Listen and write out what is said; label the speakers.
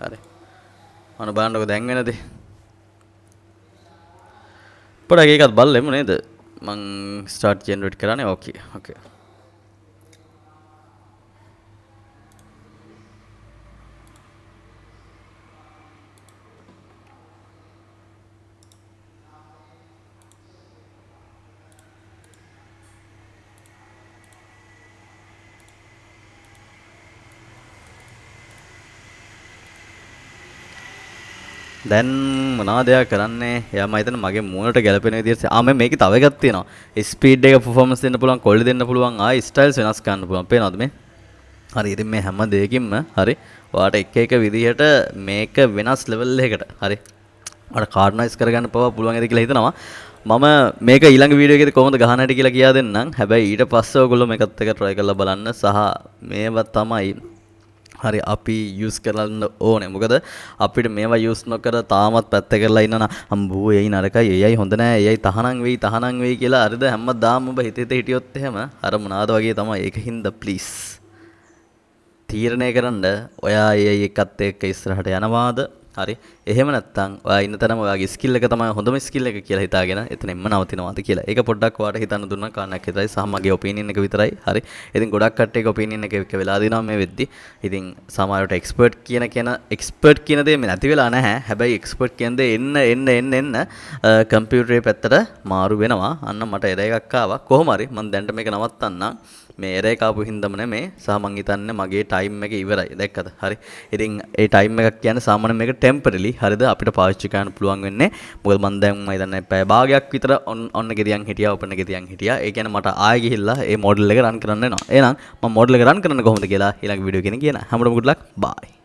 Speaker 1: හරි අන බලන්නකො දැන් වෙනද පොඩක් ඒකත් බලෙමු නේද මං ස්ටාර්ට් ජෙනරේට් කරන්නේ ඕකේ දැන් මොනවද එයා කරන්නේ? එයා මම හිතන්නේ මගේ මූණට ගැලපෙන විදිහට මම මේකේ තව එකක් තියෙනවා. ස්පීඩ් එක performance දෙන්න පුළුවන්, quality දෙන්න පුළුවන්, ස්ටයිල්ස් වෙනස් කරන්න පුළුවන්. පේනවද මේ? හරි ඉතින් මේ හැම දෙයකින්ම හරි ඔයාට එක එක විදිහට මේක වෙනස් ලෙවල් එකකට හරි ඔයාට කාඩ්නයිස් කරගන්න පවා පුළුවන් ඇද කියලා හිතනවා. මම මේක ඊළඟ වීඩියෝ එකේදී කොහොමද ගහන්න හැටි කියලා කියා දෙන්නම්. හැබැයි ඊට පස්සේ ඔයගොල්ලෝ මේකත් එක try කරලා බලන්න සහ මේවා තමයි හරි අපි යස් කරන්න ඕනේ මොකද අපිට මේවා යස් නොකර තාමත් පැත්ත කරලා ඉන්නවා අම්බෝ එයි නරකයි එයයි හොඳ නෑ එයයි තහනම් වෙයි කියලා අරද හැමදාම ඔබ හිතේ හිටියොත් එහෙම අර මොනවාද වගේ තමයි ඒකින්ද ප්ලීස් තීරණය කරන්න ඔයා එකත් එක්ක ඉස්සරහට යනවාද හරි එහෙම නැත්නම් ඔයා ඉන්න තැනම ඔයාගේ ස්කිල් එක තමයි හොඳම ස්කිල් එක කියලා හිතාගෙන එතනින්ම නවතිනවාද කියලා. ඒක පොඩ්ඩක් ඔයාට හිතන්න දුන්නා කාරණයක් විතරයි සහ මගේ ඔපිනියන් එක විතරයි. හරි. ඉතින් ගොඩක් කට්ටියගේ ඔපිනියන් එක වෙලා දිනවා මේ වෙද්දි. ඉතින් සමහරවිට එක්ස්පර්ට් කියන දේ මේ නැති වෙලා නැහැ. හැබැයි එක්ස්පර්ට් කියන දේ එන්න කම්පියුටරේ පැත්තට මාරු වෙනවා. අන්න මට එර එකක් ආවා. කොහොම හරි මම දැන්ට මේක නවත්තන්නම්. මේ එර එක ආපු හින්දාම නෙමේ සහ මං හිතන්නේ මගේ ටයිම් එක ඉවරයි. දැක්කද? හරි. ඉතින් ඒ ටයිම් එකක් කියන්නේ සාමාන්‍යයෙන් මේක ටෙම්පරරි හරිද අපිට පාවිච්චි කරන්න පුළුවන් වෙන්නේ මොකද මම දැන් මම හිතන්නේ පැය භාගයක් විතර ඔන්න ගෙදියන් හිටියා ඕපන් ගෙදියන් හිටියා ඒ කියන්නේ මට ආයෙ ගිහිල්ලා ඒ මොඩල් එක රන් කරන්න වෙනවා එහෙනම් මම මොඩල් එක රන් කරන්න කොහොමද කියලා ඊළඟ වීඩියෝ එකෙන් කියන හැමෝටම good luck bye